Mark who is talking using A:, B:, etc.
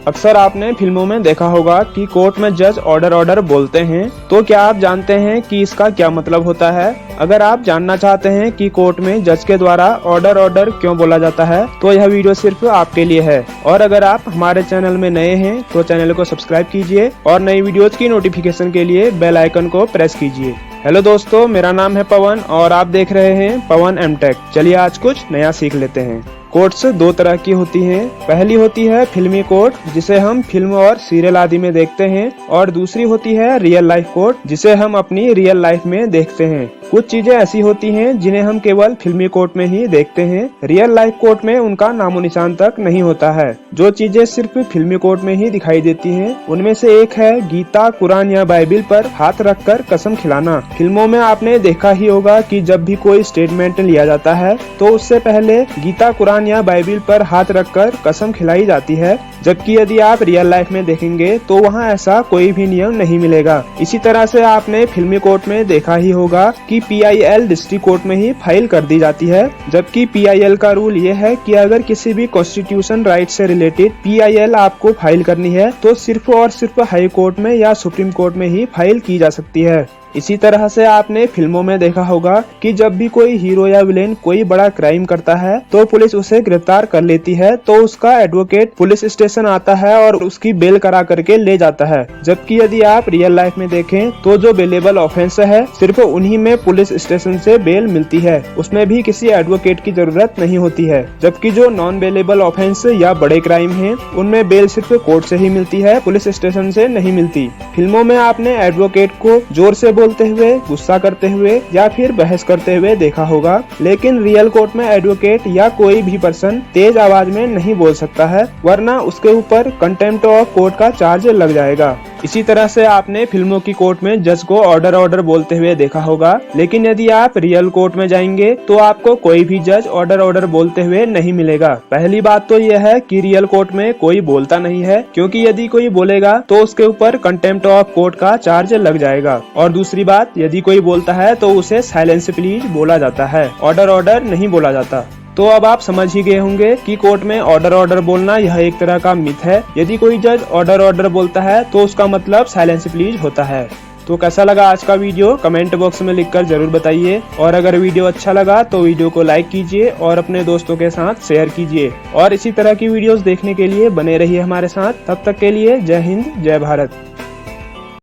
A: अक्सर आपने फिल्मों में देखा होगा कि कोर्ट में जज ऑर्डर ऑर्डर बोलते हैं। तो क्या आप जानते हैं कि इसका क्या मतलब होता है? अगर आप जानना चाहते हैं कि कोर्ट में जज के द्वारा ऑर्डर ऑर्डर क्यों बोला जाता है तो यह वीडियो सिर्फ आपके लिए है। और अगर आप हमारे चैनल में नए हैं तो चैनल को सब्सक्राइब कीजिए और नई वीडियोज की नोटिफिकेशन के लिए बेल आइकन को प्रेस कीजिए। हेलो दोस्तों, मेरा नाम है पवन और आप देख रहे हैं पवन एमटेक। चलिए आज कुछ नया सीख लेते हैं। कोर्ट्स दो तरह की होती हैं। पहली होती है फिल्मी कोर्ट, जिसे हम फिल्म और सीरियल आदि में देखते हैं, और दूसरी होती है रियल लाइफ कोर्ट, जिसे हम अपनी रियल लाइफ में देखते हैं। कुछ चीजें ऐसी होती हैं जिन्हें हम केवल फिल्मी कोर्ट में ही देखते हैं। रियल लाइफ कोर्ट में उनका नामो निशान तक नहीं होता है। जो चीजें सिर्फ फिल्मी कोर्ट में ही दिखाई देती हैं, उनमें से एक है गीता, कुरान या बाइबिल पर हाथ रखकर कसम खिलाना। फिल्मों में आपने देखा ही होगा कि जब भी कोई स्टेटमेंट लिया जाता है तो उससे पहले गीता, कुरान या बाइबिल पर हाथ रखकर कसम खिलाई जाती है, जबकि यदि आप रियल लाइफ में देखेंगे तो वहाँ ऐसा कोई भी नियम नहीं मिलेगा। इसी तरह से आपने फिल्मी कोर्ट में देखा ही होगा कि PIL डिस्ट्रिक्ट कोर्ट में ही फाइल कर दी जाती है, जबकि PIL का रूल ये है कि अगर किसी भी कॉन्स्टिट्यूशन राइट से रिलेटेड PIL आपको फाइल करनी है तो सिर्फ और सिर्फ हाई कोर्ट में या सुप्रीम कोर्ट में ही फाइल की जा सकती है। इसी तरह से आपने फिल्मों में देखा होगा कि जब भी कोई हीरो या विलेन कोई बड़ा क्राइम करता है तो पुलिस उसे गिरफ्तार कर लेती है, तो उसका एडवोकेट पुलिस स्टेशन आता है और उसकी बेल करा करके ले जाता है। जबकि यदि आप रियल लाइफ में देखें तो जो बेलेबल ऑफेंस है सिर्फ उन्हीं में पुलिस स्टेशन से बेल मिलती है, उसमें भी किसी एडवोकेट की जरूरत नहीं होती है। जबकि जो नॉन बेलेबल ऑफेंस या बड़े क्राइम है उनमें बेल सिर्फ कोर्ट से ही मिलती है, पुलिस स्टेशन से नहीं मिलती। फिल्मों में आपने एडवोकेट को जोर से बोलते हुए, गुस्सा करते हुए या फिर बहस करते हुए देखा होगा, लेकिन रियल कोर्ट में एडवोकेट या कोई भी पर्सन तेज आवाज में नहीं बोल सकता है, वरना उसके ऊपर कंटेम्प्ट ऑफ कोर्ट का चार्ज लग जाएगा। इसी तरह से आपने फिल्मों की कोर्ट में जज को ऑर्डर ऑर्डर बोलते हुए देखा होगा, लेकिन यदि आप रियल कोर्ट में जाएंगे तो आपको कोई भी जज ऑर्डर ऑर्डर बोलते हुए नहीं मिलेगा। पहली बात तो यह है कि रियल कोर्ट में कोई बोलता नहीं है, क्योंकि यदि कोई बोलेगा तो उसके ऊपर कंटेम्प्ट ऑफ कोर्ट का चार्ज लग जाएगा। और दूसरी बात, यदि कोई बोलता है तो उसे साइलेंस प्लीज बोला जाता है, ऑर्डर ऑर्डर नहीं बोला जाता। तो अब आप समझ ही गए होंगे कि कोर्ट में ऑर्डर ऑर्डर बोलना यह एक तरह का मिथ है। यदि कोई जज ऑर्डर ऑर्डर बोलता है तो उसका मतलब साइलेंस प्लीज होता है। तो कैसा लगा आज का वीडियो कमेंट बॉक्स में लिखकर जरूर बताइए, और अगर वीडियो अच्छा लगा तो वीडियो को लाइक कीजिए और अपने दोस्तों के साथ शेयर कीजिए। और इसी तरह की वीडियोस देखने के लिए बने रहिए हमारे साथ। तब तक के लिए जय हिंद, जय भारत।